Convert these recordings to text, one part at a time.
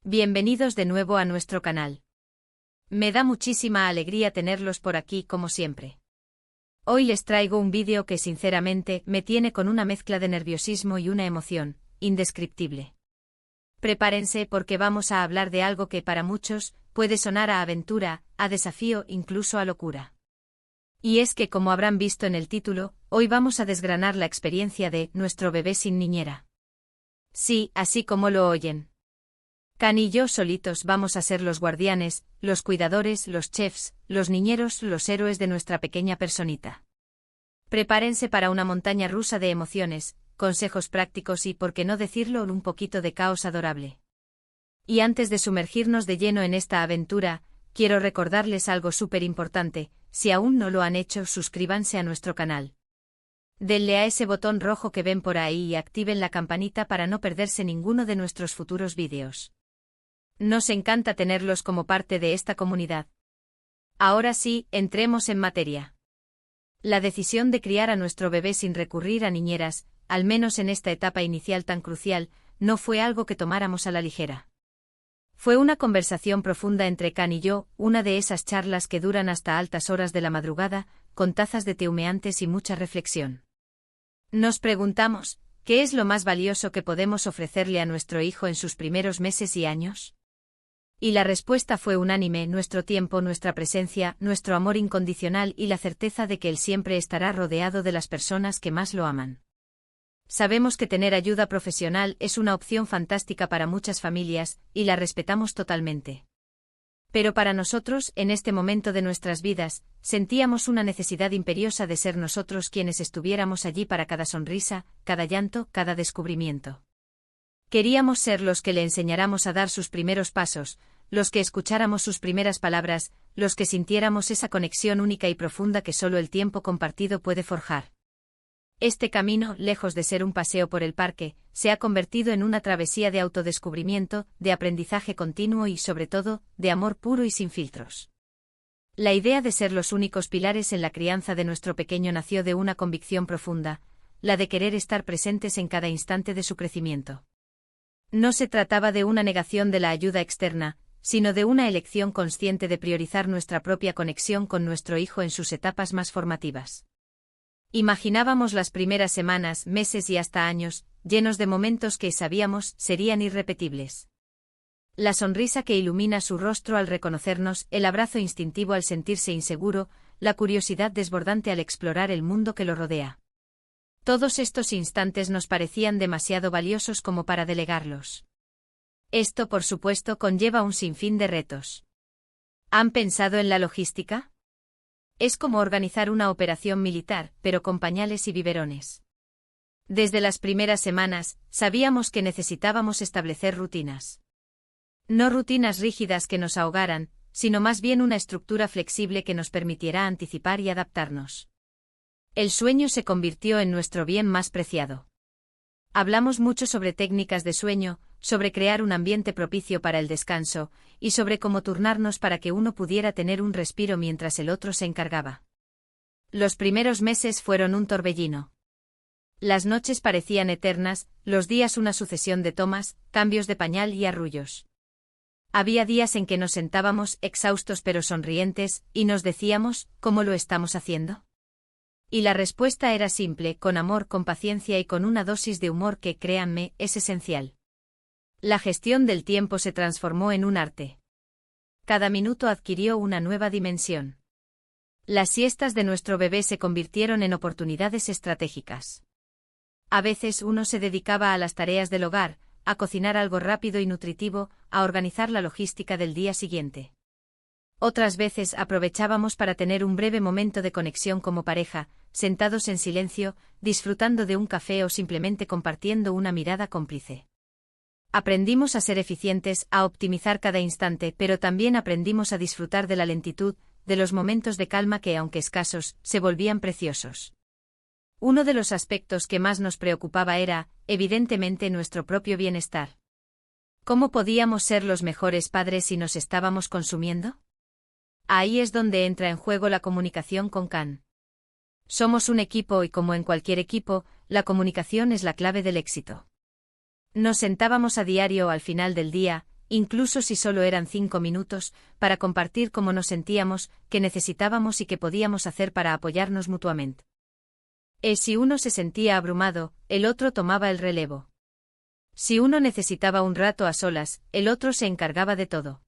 Bienvenidos de nuevo a nuestro canal. Me da muchísima alegría tenerlos por aquí como siempre. Hoy les traigo un vídeo que sinceramente me tiene con una mezcla de nerviosismo y una emoción indescriptible. Prepárense porque vamos a hablar de algo que para muchos puede sonar a aventura, a desafío, incluso a locura. Y es que, como habrán visto en el título, hoy vamos a desgranar la experiencia de nuestro bebé sin niñera. Sí, así como lo oyen. Can y yo solitos vamos a ser los guardianes, los cuidadores, los chefs, los niñeros, los héroes de nuestra pequeña personita. Prepárense para una montaña rusa de emociones, consejos prácticos y, por qué no decirlo, un poquito de caos adorable. Y antes de sumergirnos de lleno en esta aventura, quiero recordarles algo súper importante: si aún no lo han hecho, suscríbanse a nuestro canal. Denle a ese botón rojo que ven por ahí y activen la campanita para no perderse ninguno de nuestros futuros vídeos. Nos encanta tenerlos como parte de esta comunidad. Ahora sí, entremos en materia. La decisión de criar a nuestro bebé sin recurrir a niñeras, al menos en esta etapa inicial tan crucial, no fue algo que tomáramos a la ligera. Fue una conversación profunda entre Can y yo, una de esas charlas que duran hasta altas horas de la madrugada, con tazas de té humeantes y mucha reflexión. Nos preguntamos, ¿qué es lo más valioso que podemos ofrecerle a nuestro hijo en sus primeros meses y años? Y la respuesta fue unánime: nuestro tiempo, nuestra presencia, nuestro amor incondicional y la certeza de que él siempre estará rodeado de las personas que más lo aman. Sabemos que tener ayuda profesional es una opción fantástica para muchas familias, y la respetamos totalmente. Pero para nosotros, en este momento de nuestras vidas, sentíamos una necesidad imperiosa de ser nosotros quienes estuviéramos allí para cada sonrisa, cada llanto, cada descubrimiento. Queríamos ser los que le enseñáramos a dar sus primeros pasos, los que escucháramos sus primeras palabras, los que sintiéramos esa conexión única y profunda que solo el tiempo compartido puede forjar. Este camino, lejos de ser un paseo por el parque, se ha convertido en una travesía de autodescubrimiento, de aprendizaje continuo y, sobre todo, de amor puro y sin filtros. La idea de ser los únicos pilares en la crianza de nuestro pequeño nació de una convicción profunda, la de querer estar presentes en cada instante de su crecimiento. No se trataba de una negación de la ayuda externa, sino de una elección consciente de priorizar nuestra propia conexión con nuestro hijo en sus etapas más formativas. Imaginábamos las primeras semanas, meses y hasta años, llenos de momentos que sabíamos serían irrepetibles. La sonrisa que ilumina su rostro al reconocernos, el abrazo instintivo al sentirse inseguro, la curiosidad desbordante al explorar el mundo que lo rodea. Todos estos instantes nos parecían demasiado valiosos como para delegarlos. Esto, por supuesto, conlleva un sinfín de retos. ¿Han pensado en la logística? Es como organizar una operación militar, pero con pañales y biberones. Desde las primeras semanas, sabíamos que necesitábamos establecer rutinas. No rutinas rígidas que nos ahogaran, sino más bien una estructura flexible que nos permitiera anticipar y adaptarnos. El sueño se convirtió en nuestro bien más preciado. Hablamos mucho sobre técnicas de sueño, sobre crear un ambiente propicio para el descanso, y sobre cómo turnarnos para que uno pudiera tener un respiro mientras el otro se encargaba. Los primeros meses fueron un torbellino. Las noches parecían eternas, los días una sucesión de tomas, cambios de pañal y arrullos. Había días en que nos sentábamos, exhaustos pero sonrientes, y nos decíamos, ¿cómo lo estamos haciendo? Y la respuesta era simple: con amor, con paciencia y con una dosis de humor que, créanme, es esencial. La gestión del tiempo se transformó en un arte. Cada minuto adquirió una nueva dimensión. Las siestas de nuestro bebé se convirtieron en oportunidades estratégicas. A veces uno se dedicaba a las tareas del hogar, a cocinar algo rápido y nutritivo, a organizar la logística del día siguiente. Otras veces aprovechábamos para tener un breve momento de conexión como pareja, sentados en silencio, disfrutando de un café o simplemente compartiendo una mirada cómplice. Aprendimos a ser eficientes, a optimizar cada instante, pero también aprendimos a disfrutar de la lentitud, de los momentos de calma que, aunque escasos, se volvían preciosos. Uno de los aspectos que más nos preocupaba era, evidentemente, nuestro propio bienestar. ¿Cómo podíamos ser los mejores padres si nos estábamos consumiendo? Ahí es donde entra en juego la comunicación con Can. Somos un equipo y, como en cualquier equipo, la comunicación es la clave del éxito. Nos sentábamos a diario al final del día, incluso si solo eran 5 minutos, para compartir cómo nos sentíamos, qué necesitábamos y qué podíamos hacer para apoyarnos mutuamente. Si uno se sentía abrumado, el otro tomaba el relevo. Si uno necesitaba un rato a solas, el otro se encargaba de todo.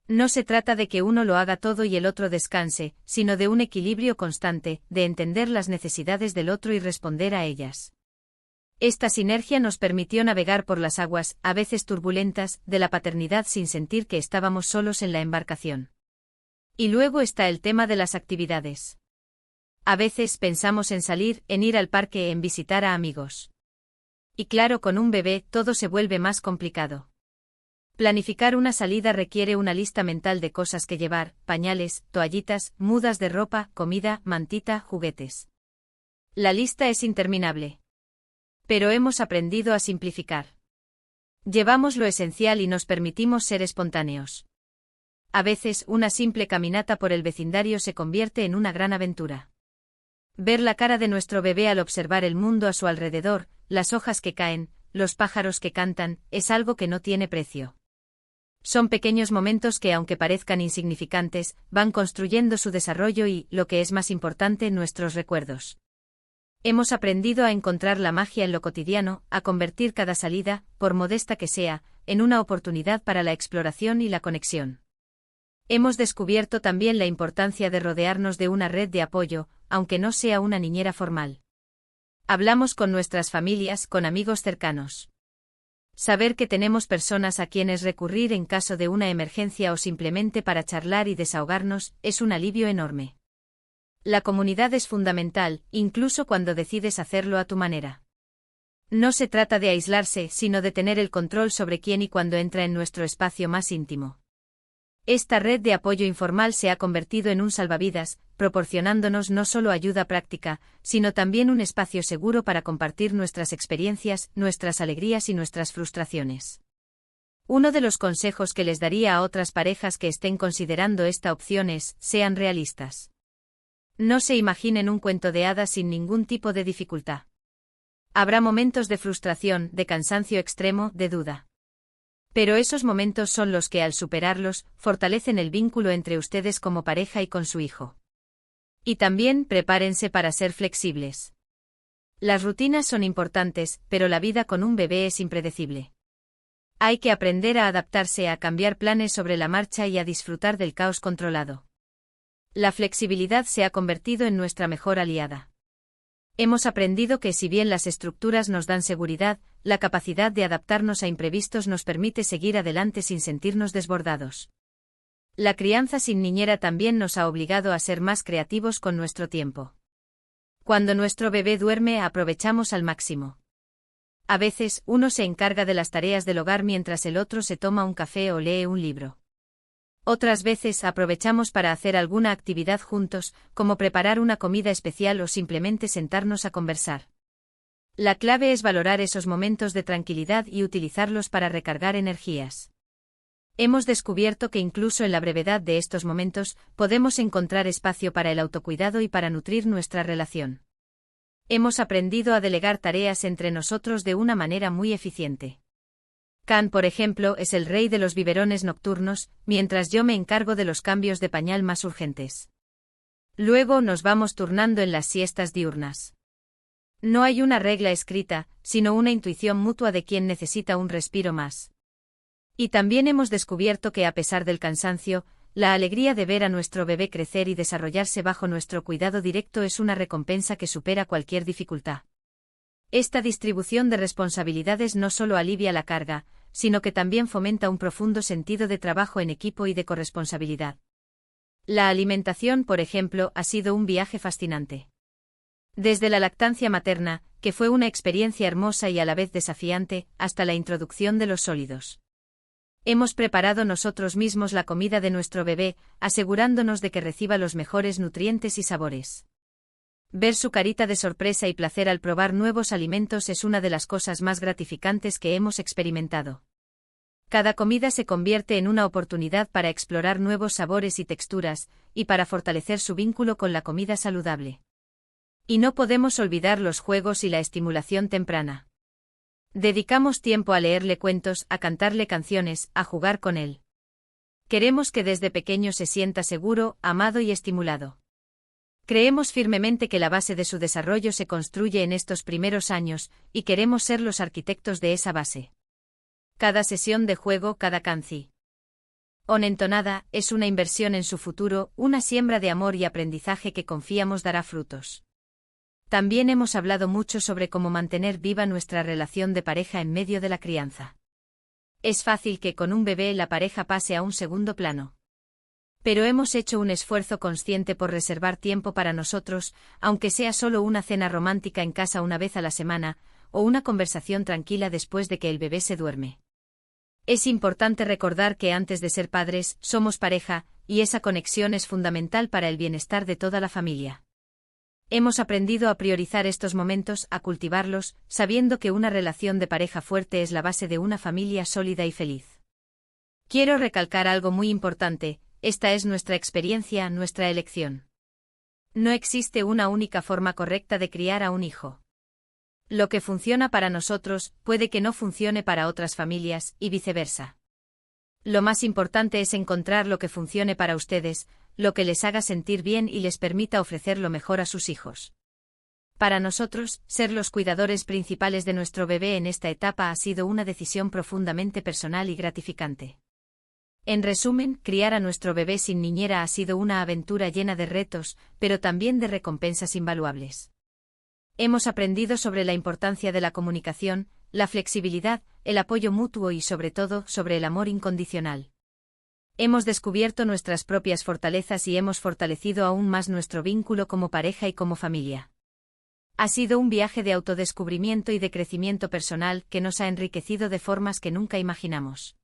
No se trata de que uno lo haga todo y el otro descanse, sino de un equilibrio constante, de entender las necesidades del otro y responder a ellas. Esta sinergia nos permitió navegar por las aguas, a veces turbulentas, de la paternidad sin sentir que estábamos solos en la embarcación. Y luego está el tema de las actividades. A veces pensamos en salir, en ir al parque, en visitar a amigos. Y claro, con un bebé todo se vuelve más complicado. Planificar una salida requiere una lista mental de cosas que llevar: pañales, toallitas, mudas de ropa, comida, mantita, juguetes. La lista es interminable. Pero hemos aprendido a simplificar. Llevamos lo esencial y nos permitimos ser espontáneos. A veces, una simple caminata por el vecindario se convierte en una gran aventura. Ver la cara de nuestro bebé al observar el mundo a su alrededor, las hojas que caen, los pájaros que cantan, es algo que no tiene precio. Son pequeños momentos que, aunque parezcan insignificantes, van construyendo su desarrollo y, lo que es más importante, nuestros recuerdos. Hemos aprendido a encontrar la magia en lo cotidiano, a convertir cada salida, por modesta que sea, en una oportunidad para la exploración y la conexión. Hemos descubierto también la importancia de rodearnos de una red de apoyo, aunque no sea una niñera formal. Hablamos con nuestras familias, con amigos cercanos. Saber que tenemos personas a quienes recurrir en caso de una emergencia o simplemente para charlar y desahogarnos, es un alivio enorme. La comunidad es fundamental, incluso cuando decides hacerlo a tu manera. No se trata de aislarse, sino de tener el control sobre quién y cuándo entra en nuestro espacio más íntimo. Esta red de apoyo informal se ha convertido en un salvavidas, proporcionándonos no solo ayuda práctica, sino también un espacio seguro para compartir nuestras experiencias, nuestras alegrías y nuestras frustraciones. Uno de los consejos que les daría a otras parejas que estén considerando esta opción es: sean realistas. No se imaginen un cuento de hadas sin ningún tipo de dificultad. Habrá momentos de frustración, de cansancio extremo, de duda. Pero esos momentos son los que, al superarlos, fortalecen el vínculo entre ustedes como pareja y con su hijo. Y también, prepárense para ser flexibles. Las rutinas son importantes, pero la vida con un bebé es impredecible. Hay que aprender a adaptarse, a cambiar planes sobre la marcha y a disfrutar del caos controlado. La flexibilidad se ha convertido en nuestra mejor aliada. Hemos aprendido que, si bien las estructuras nos dan seguridad, la capacidad de adaptarnos a imprevistos nos permite seguir adelante sin sentirnos desbordados. La crianza sin niñera también nos ha obligado a ser más creativos con nuestro tiempo. Cuando nuestro bebé duerme, aprovechamos al máximo. A veces, uno se encarga de las tareas del hogar mientras el otro se toma un café o lee un libro. Otras veces aprovechamos para hacer alguna actividad juntos, como preparar una comida especial o simplemente sentarnos a conversar. La clave es valorar esos momentos de tranquilidad y utilizarlos para recargar energías. Hemos descubierto que incluso en la brevedad de estos momentos, podemos encontrar espacio para el autocuidado y para nutrir nuestra relación. Hemos aprendido a delegar tareas entre nosotros de una manera muy eficiente. Can, por ejemplo, es el rey de los biberones nocturnos, mientras yo me encargo de los cambios de pañal más urgentes. Luego nos vamos turnando en las siestas diurnas. No hay una regla escrita, sino una intuición mutua de quién necesita un respiro más. Y también hemos descubierto que, a pesar del cansancio, la alegría de ver a nuestro bebé crecer y desarrollarse bajo nuestro cuidado directo es una recompensa que supera cualquier dificultad. Esta distribución de responsabilidades no solo alivia la carga, sino que también fomenta un profundo sentido de trabajo en equipo y de corresponsabilidad. La alimentación, por ejemplo, ha sido un viaje fascinante. Desde la lactancia materna, que fue una experiencia hermosa y a la vez desafiante, hasta la introducción de los sólidos. Hemos preparado nosotros mismos la comida de nuestro bebé, asegurándonos de que reciba los mejores nutrientes y sabores. Ver su carita de sorpresa y placer al probar nuevos alimentos es una de las cosas más gratificantes que hemos experimentado. Cada comida se convierte en una oportunidad para explorar nuevos sabores y texturas, y para fortalecer su vínculo con la comida saludable. Y no podemos olvidar los juegos y la estimulación temprana. Dedicamos tiempo a leerle cuentos, a cantarle canciones, a jugar con él. Queremos que desde pequeño se sienta seguro, amado y estimulado. Creemos firmemente que la base de su desarrollo se construye en estos primeros años, y queremos ser los arquitectos de esa base. Cada sesión de juego, cada canción entonada, es una inversión en su futuro, una siembra de amor y aprendizaje que confiamos dará frutos. También hemos hablado mucho sobre cómo mantener viva nuestra relación de pareja en medio de la crianza. Es fácil que con un bebé la pareja pase a un segundo plano. Pero hemos hecho un esfuerzo consciente por reservar tiempo para nosotros, aunque sea solo una cena romántica en casa una vez a la semana, o una conversación tranquila después de que el bebé se duerme. Es importante recordar que antes de ser padres, somos pareja, y esa conexión es fundamental para el bienestar de toda la familia. Hemos aprendido a priorizar estos momentos, a cultivarlos, sabiendo que una relación de pareja fuerte es la base de una familia sólida y feliz. Quiero recalcar algo muy importante: esta es nuestra experiencia, nuestra elección. No existe una única forma correcta de criar a un hijo. Lo que funciona para nosotros, puede que no funcione para otras familias, y viceversa. Lo más importante es encontrar lo que funcione para ustedes, lo que les haga sentir bien y les permita ofrecer lo mejor a sus hijos. Para nosotros, ser los cuidadores principales de nuestro bebé en esta etapa ha sido una decisión profundamente personal y gratificante. En resumen, criar a nuestro bebé sin niñera ha sido una aventura llena de retos, pero también de recompensas invaluables. Hemos aprendido sobre la importancia de la comunicación, la flexibilidad, el apoyo mutuo y sobre todo, sobre el amor incondicional. Hemos descubierto nuestras propias fortalezas y hemos fortalecido aún más nuestro vínculo como pareja y como familia. Ha sido un viaje de autodescubrimiento y de crecimiento personal que nos ha enriquecido de formas que nunca imaginamos.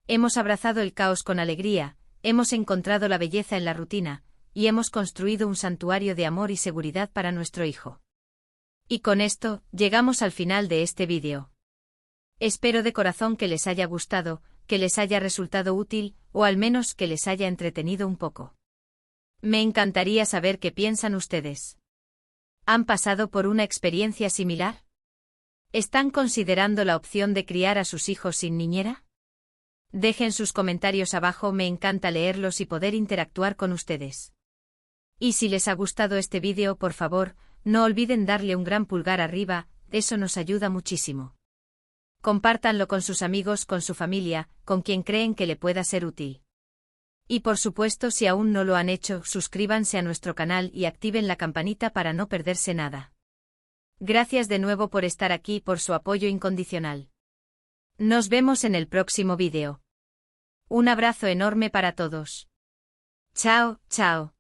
Hemos abrazado el caos con alegría, hemos encontrado la belleza en la rutina, y hemos construido un santuario de amor y seguridad para nuestro hijo. Y con esto, llegamos al final de este vídeo. Espero de corazón que les haya gustado, que les haya resultado útil, o al menos que les haya entretenido un poco. Me encantaría saber qué piensan ustedes. ¿Han pasado por una experiencia similar? ¿Están considerando la opción de criar a sus hijos sin niñera? Dejen sus comentarios abajo, me encanta leerlos y poder interactuar con ustedes. Y si les ha gustado este vídeo, por favor, no olviden darle un gran pulgar arriba, eso nos ayuda muchísimo. Compártanlo con sus amigos, con su familia, con quien creen que le pueda ser útil. Y por supuesto, si aún no lo han hecho, suscríbanse a nuestro canal y activen la campanita para no perderse nada. Gracias de nuevo por estar aquí, por su apoyo incondicional. Nos vemos en el próximo vídeo. Un abrazo enorme para todos. Chao, chao.